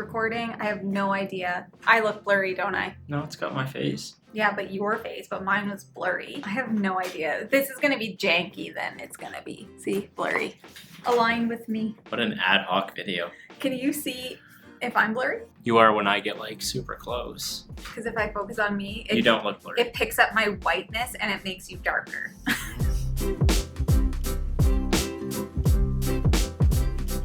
recording. I have no idea. I look blurry, don't I? No, it's got my face. Yeah, but your face, but mine was blurry. I have no idea. This is gonna be janky then. It's gonna be, see, blurry. Align with me. What an ad hoc video. Can you see if I'm blurry? You are when I get like super close. Because if I focus on me, You don't look blurry. it picks up my whiteness and it makes you darker.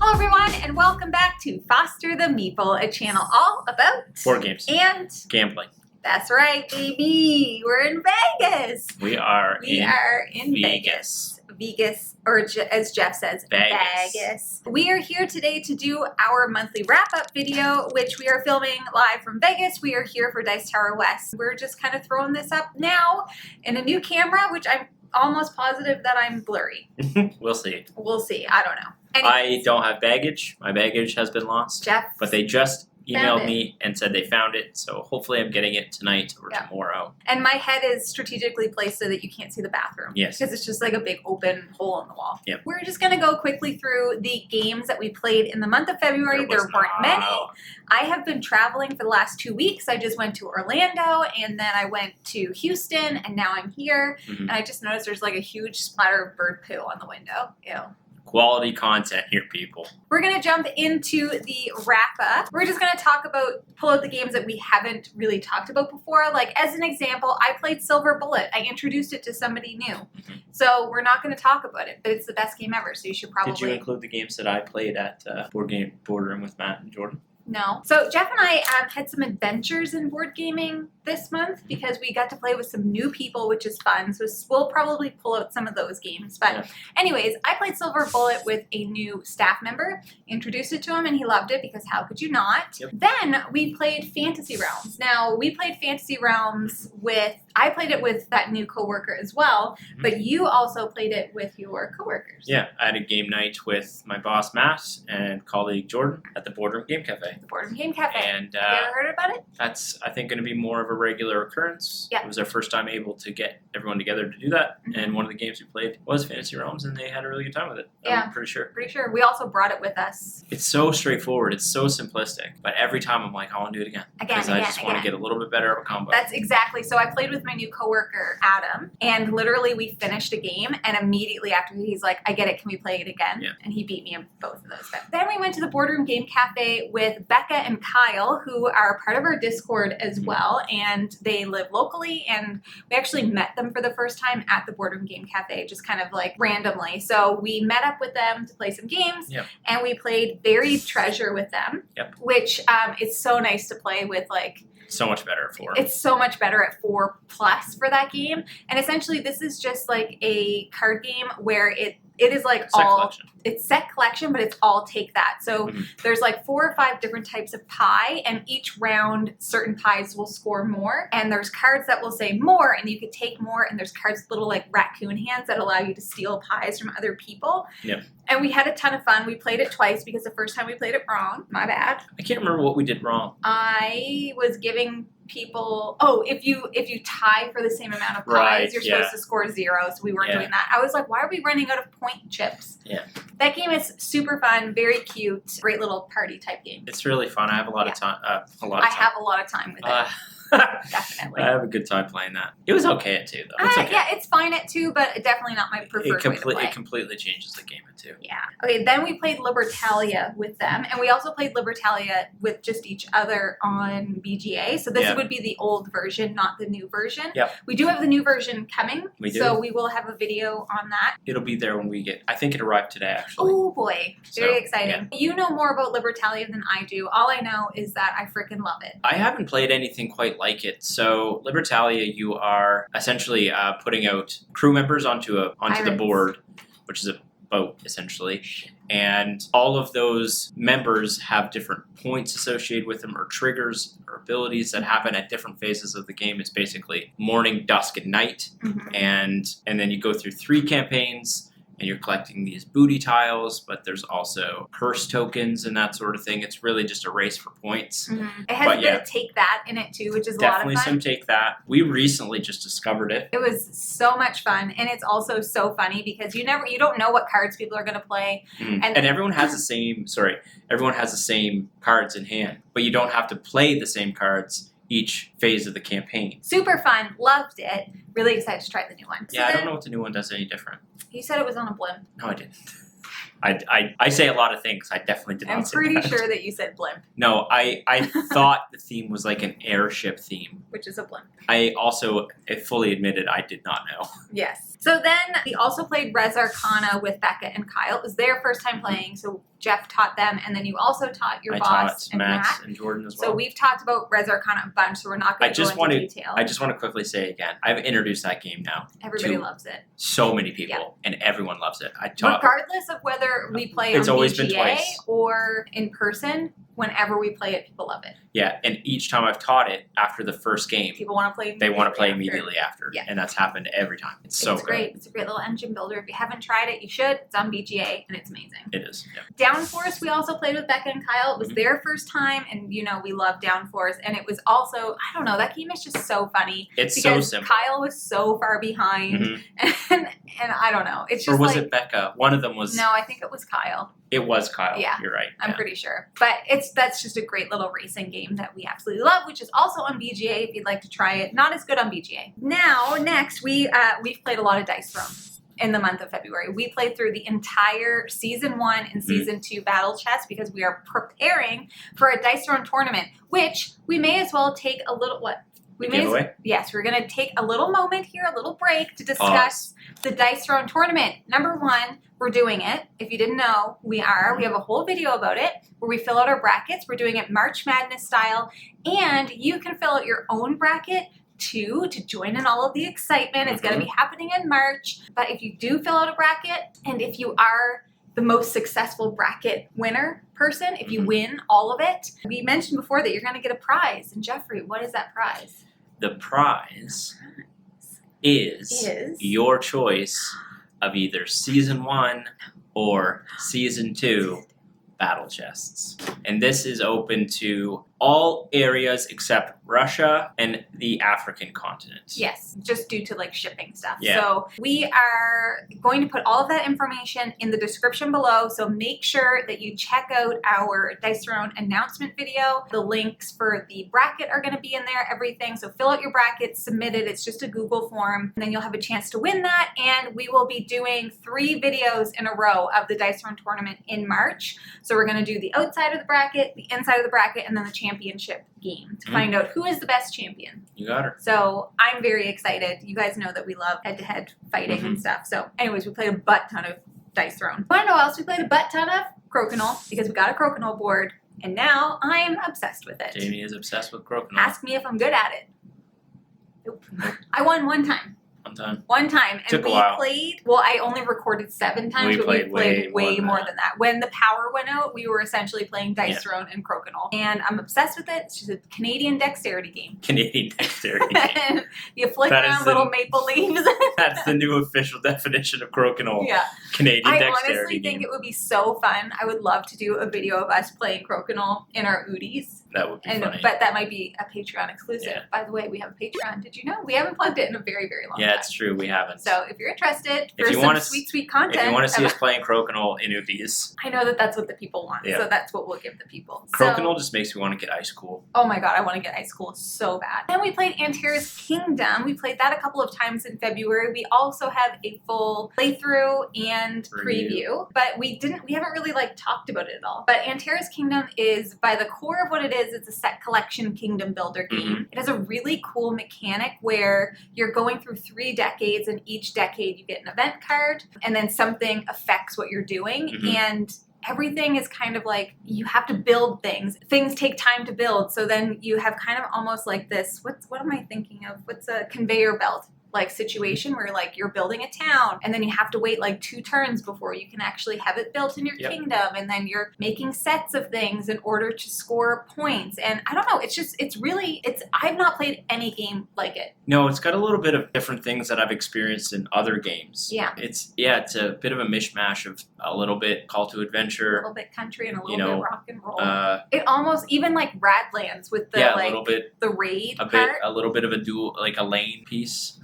Hello everyone and welcome back to Foster the Meeple, a channel all about board games and gambling. that's right, baby. We're in Vegas. We are in Vegas. Vegas, or as Jeff says, Vegas. We are here today to do our monthly wrap-up video, which we are filming live from Vegas. We are here for Dice Tower West. We're just kind of throwing this up now in a new camera, which I'm almost positive that I'm blurry. We'll see. We'll see. I don't know. I don't have baggage. My baggage has been lost. Jeff, But they just emailed me and said they found it, so hopefully I'm getting it tonight or tomorrow. and my head is strategically placed so that you can't see the bathroom. Yes. Because it's just like a big open hole in the wall. Yep. We're just going to go quickly through the games that we played in the month of February. There weren't many. I have been traveling for the last 2 weeks. I just went to Orlando and then I went to Houston and now I'm here. Mm-hmm. And I just noticed there's like a huge splatter of bird poo on the window. Ew. Quality content here, people. We're going to jump into the wrap-up. We're just going to pull out the games that we haven't really talked about before. Like, as an example, I played Silver Bullet. I introduced it to somebody new. Mm-hmm. So we're not going to talk about it, but it's the best game ever, so you should probably... Did you include the games that I played at Boardroom with Matt and Jordan? No. So Jeff and I had some adventures in board gaming this month because we got to play with some new people, which is fun. So we'll probably pull out some of those games. But anyways, I played Silver Bullet with a new staff member, introduced it to him, and he loved it because how could you not? Yep. Then we played Fantasy Realms. Now, we played Fantasy Realms I played it with that new coworker as well, but you also played it with your coworkers. Yeah, I had a game night with my boss, Matt, and colleague Jordan at the Boardroom Game Cafe. The Boardroom Game Cafe. And have you ever heard about it? That's, I think, going to be more of a regular occurrence. Yeah. It was our first time able to get everyone together to do that, and one of the games we played was Fantasy Realms, and they had a really good time with it. Yeah. I'm pretty sure. Pretty sure. We also brought it with us. It's so straightforward. It's so simplistic. But every time I'm like, I want to do it again. Because I just want to get a little bit better of a combo. That's exactly. So I played with my new coworker, Adam, and literally we finished a game, and immediately after he's like, I get it, can we play it again? Yeah. And he beat me in both of those. But then we went to the Boardroom Game Cafe with Becca and Kyle, who are part of our Discord as well, and they live locally, and we actually met them for the first time at the Boardroom Game Cafe, just kind of like randomly. So we met up with them to play some games, and we played Buried Treasure with them, which is so nice to play with, like, so much better at 4. It's so much better at 4+ for that game. And essentially this is just like a card game where it is like it's set collection, but it's all take that. So there's like 4 or 5 different types of pie, and each round certain pies will score more. And there's cards that will say more, and you could take more. And there's cards, little like raccoon hands that allow you to steal pies from other people. Yep. And we had a ton of fun. We played it twice because the first time we played it wrong. My bad. I can't remember what we did wrong. I was giving people, if you tie for the same amount of pies, Right, you're supposed to score 0, so we weren't doing that. I was like, why are we running out of point chips? Yeah. That game is super fun, very cute, great little party type game. It's really fun. I have a lot of time. I have a lot of time with it. Definitely. I have a good time playing that. It was okay at 2, though. It's okay. Yeah, it's fine at 2, but definitely not my preferred way to play. It completely changes the game at 2. Yeah. Okay, then we played Libertalia with them, and we also played Libertalia with just each other on BGA. So this would be the old version, not the new version. Yep. We do have the new version coming, we do. So we will have a video on that. It'll be there when we get, I think it arrived today, actually. Oh boy, very exciting. Yeah. You know more about Libertalia than I do. All I know is that I freaking love it. I haven't played anything quite like it. So Libertalia, you are essentially putting out crew members onto the board, which is a boat, essentially. And all of those members have different points associated with them, or triggers, or abilities that happen at different phases of the game. It's basically morning, dusk, and night. And then you go through 3 campaigns. and you're collecting these booty tiles, but there's also purse tokens and that sort of thing. It's really just a race for points. It has a bit of Take That in it too, which is a lot of fun. Definitely some Take That. We recently just discovered it. It was so much fun, and it's also so funny because you don't know what cards people are going to play. And everyone has the same cards in hand, but you don't have to play the same cards each phase of the campaign. Super fun. Loved it. Really excited to try the new one. Yeah, I don't know what the new one does any different. You said it was on a blimp. No, I didn't. I say a lot of things. I definitely did not say that. I'm pretty sure that you said blimp. No, I thought the theme was like an airship theme. Which is a blimp. I also fully admitted I did not know. Yes. So then we also played Res Arcana with Becca and Kyle. It was their first time playing, so Jeff taught them, and then you also taught your boss taught and Max Matt. and Jordan as well. So we've talked about Res Arcana a bunch, so we're not going to go into detail. I just want to quickly say again, I've introduced that game now. Everybody loves it. So many people, and everyone loves it. Regardless of whether we play on BGA or in person, whenever we play it, people love it. Yeah, and each time I've taught it, after the first game, people want to play. They want to play immediately after, and that's happened every time. It's so great. It's a great little engine builder. If you haven't tried it, you should. It's on BGA, and it's amazing. It is. Yeah. Downforce, we also played with Becca and Kyle. It was their first time, and we love Downforce. And it was also, I don't know, that game is just so funny. It's so simple. Kyle was so far behind, and I don't know. It's just or was it Becca? One of them was. No, I think it was Kyle. It was Kyle. Yeah, you're right. I'm pretty sure. But that's just a great little racing game that we absolutely love, which is also on BGA if you'd like to try it. Not as good on BGA. Now, next, we've played a lot of Dice Throne in the month of February. We played through the entire Season 1 and Season 2 Battle Chest because we are preparing for a Dice Throne tournament, which we may as well take a little, Yes, we're going to take a little moment here, a little break to discuss the Dice Throne tournament. Number one, we're doing it. If you didn't know, we have a whole video about it where we fill out our brackets. We're doing it March Madness style, and you can fill out your own bracket too to join in all of the excitement. It's going to be happening in March, but if you do fill out a bracket, and if you are the most successful bracket winner person, if you win all of it, we mentioned before that you're going to get a prize. And Jeffrey, what is that prize? The prize is your choice of either Season 1 or Season 2 battle chests. And this is open to all areas except Russia and the African continent. Yes, just due to shipping stuff. Yeah. So we are going to put all of that information in the description below. So make sure that you check out our Dice Throne announcement video. The links for the bracket are going to be in there, everything. So fill out your bracket, submit it. It's just a Google form, and then you'll have a chance to win that. And we will be doing 3 videos in a row of the Dice Throne tournament in March. So we're going to do the outside of the bracket, the inside of the bracket, and then the championship game to find out who is the best champion. You got her. So I'm very excited. You guys know that we love head-to-head fighting and stuff. So anyways, we played a butt ton of Dice Throne. Want to know what else we played a butt ton of? Crokinole, because we got a Crokinole board, and now I'm obsessed with it. Jamie is obsessed with Crokinole. Ask me if I'm good at it. Nope. I won one time. One time. And we played, I only recorded 7 times, but we played way more than that. When the power went out, we were essentially playing Dice Throne and Crokinole. And I'm obsessed with it. It's just a Canadian dexterity game. Canadian dexterity game. You flick around little maple leaves. That's the new official definition of Crokinole. Yeah. Canadian dexterity I honestly game. think it would be so fun. I would love to do a video of us playing Crokinole in our Oodies. That would be funny. But that might be a Patreon exclusive. Yeah. By the way, we have a Patreon. Did you know? We haven't plugged it in a very, very long time. Yeah, it's true. We haven't. So if you're interested for some sweet content. If you want to see us playing Crokinole in Oodies. I know that's what the people want. Yeah. So that's what we'll give the people. Crokinole just makes me want to get Ice Cool. Oh my god, I want to get Ice Cool so bad. Then we played Antera's Kingdom. We played that a couple of times in February. We also have a full playthrough and preview. But we haven't really talked about it at all. But Antera's Kingdom is, by the core of what it is, it's a set collection kingdom builder game. It has a really cool mechanic where you're going through 3 decades, and each decade you get an event card, and then something affects what you're doing. And everything is kind of you have to build things. Things take time to build. So then you have kind of almost this, what am I thinking of? What's a conveyor belt? like situation where like you're building a town and then you have to wait like 2 turns before you can actually have it built in your kingdom, and then you're making sets of things in order to score points. And I don't know, I've not played any game like it. No, it's got a little bit of different things that I've experienced in other games. Yeah. It's a bit of a mishmash of a little bit Call to Adventure, a little bit country, and a little bit rock and roll. It almost even like Radlands with the a little bit, the raid a little bit of a dual, like a lane piece.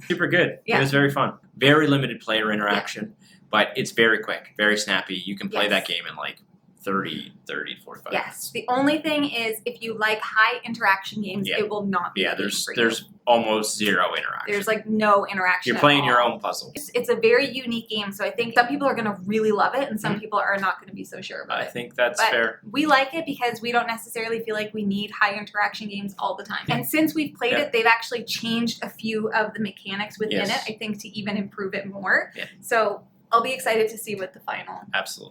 Super good. Yeah. It was very fun. Very limited player interaction, but it's very quick, very snappy. You can play that game in like 30 to 45 minutes. The only thing is, if you like high interaction games, it will not be the game for you. There's almost zero interaction. There's like no interaction. You're playing your own puzzle. It's a very unique game, so I think some people are going to really love it, and some people are not going to be so sure about it. I think that's fair. We like it because we don't necessarily feel like we need high interaction games all the time. And since we've played it, they've actually changed a few of the mechanics within it, I think, to even improve it more. Yeah. So I'll be excited to see what the final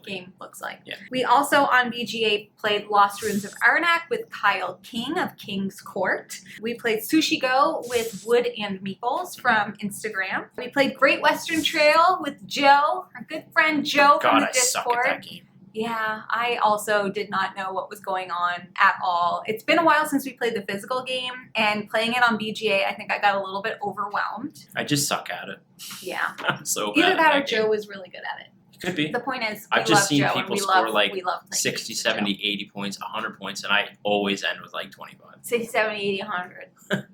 game looks like. Yeah. We also on BGA played Lost Ruins of Arnak with Kyle King of King's Court. We played Sushi Go with Wood and Meeples from Instagram. We played Great Western Trail with Joe, our good friend Joe from the Discord. Suck at that game. Yeah, I also did not know what was going on at all. It's been a while since we played the physical game, and playing it on BGA, I think I got a little bit overwhelmed. I just suck at it. Yeah. I'm so bad Either that or game. Joe was really good at it. Could be. The point is, I've just seen Joe, people score like we love 60, 70, 80 points, 100 points, and I always end with like 25. 60, 70, 80, 100.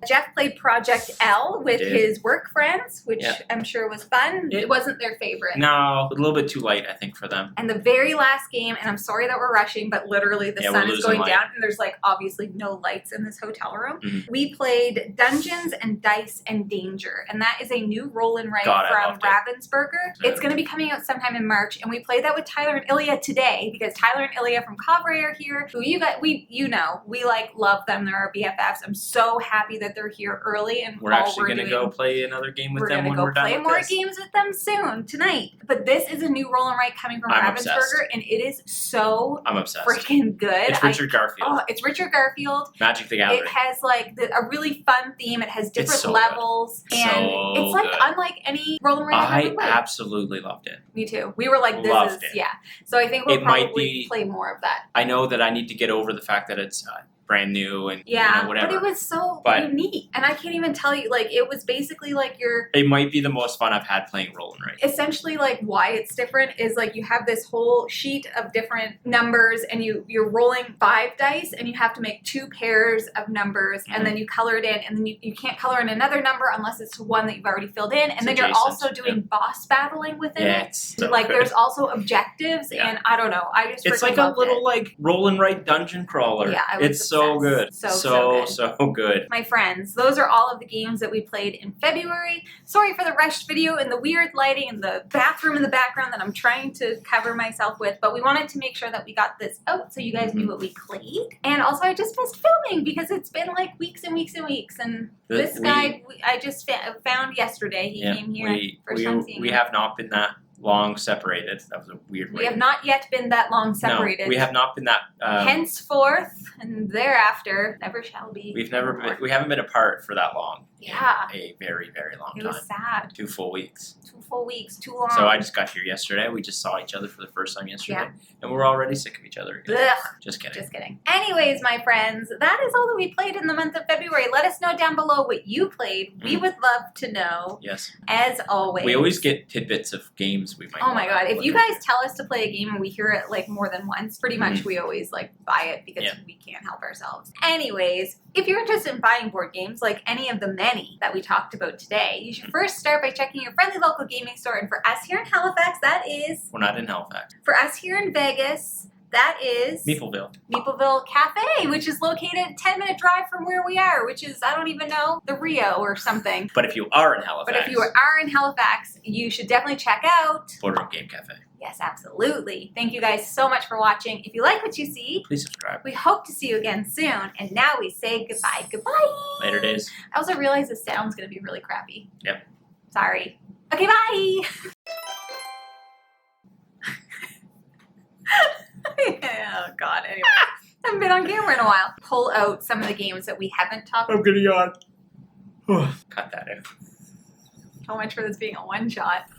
Jeff played Project L with his work friends, which I'm sure was fun. It wasn't their favorite. No, a little bit too light, I think, for them. And the very last game, and I'm sorry that we're rushing, but literally the sun is going down, and there's like obviously no lights in this hotel room. Mm-hmm. We played Dungeons and Dice and Danger, and that is a new roll and write from Ravensburger. It's going to be coming out sometime in March, and we played that with Tyler and Ilya today, because Tyler and Ilya from Covray are here, who we like love them. They're our BFFs. I'm so happy that they're here early, and we're actually going to go play another game with them when we're done with this. We're going to go play more games with them soon, tonight. But this is a new roll and write coming from Ravensburger, and it is so freaking good. It's Richard Garfield. Oh, it's Richard Garfield. Magic the Gathering. It has like a really fun theme. It has different levels, and it's like unlike any roll and write I've ever played. I absolutely loved it. Me too. We were like, So I think we'll probably play more of that. I know that I need to get over the fact that it's brand new and whatever. But it was so unique, and I can't even tell you. Like, it was basically like It might be the most fun I've had playing roll and write. Essentially, like why it's different is like you have this whole sheet of different numbers, and you're rolling 5 dice, and you have to make 2 pairs of numbers, and then you color it in, and then you can't color in another number unless it's one that you've already filled in, and then you're also doing boss battling within it. It's so like good. There's also objectives, and I don't know. It's like a little like roll and write dungeon crawler. Yeah, it's so good. So good. My friends, those are all of the games that we played in February. Sorry for the rushed video and the weird lighting and the bathroom in the background that I'm trying to cover myself with, but we wanted to make sure that we got this out so you guys knew what we played. And also, I just missed filming because it's been like weeks and weeks and weeks, and this guy I just found yesterday. He came here first time seeing him. We have not been that long separated. That was a weird way. We have not yet been that long separated. No, we have not been that. Henceforth and thereafter, never shall be. We haven't been apart for that long. Yeah. A very, very long time. It was sad. 2 full weeks. 2 full weeks, too long. So I just got here yesterday. We just saw each other for the first time yesterday. And we're already sick of each other again. Ugh. Just kidding. Just kidding. Anyways, my friends, that is all that we played in the month of February. Let us know down below what you played. We would love to know. Yes. As always. We always get tidbits of games we might Oh my god. If you guys tell us to play a game and we hear it like more than once, pretty much we always like buy it because we can't help ourselves. Anyways, if you're interested in buying board games like any of the many that we talked about today, you should first start by checking your friendly local gaming store. And for us here in Halifax, that is... We're not in Halifax. For us here in Vegas, that is... Meepleville Cafe, which is located a 10-minute drive from where we are, which is, I don't even know, the Rio or something. But if you are in Halifax... you should definitely check out... Boardroom Game Cafe. Yes, absolutely. Thank you guys so much for watching. If you like what you see, please subscribe. We hope to see you again soon. And now we say goodbye. Goodbye. Later days. I also realized the sound's going to be really crappy. Yep. Sorry. Okay, bye. Oh, God. Anyway, I haven't been on camera in a while. Pull out some of the games that we haven't talked about. I'm gonna yawn. Cut that out. so much for this being a one shot.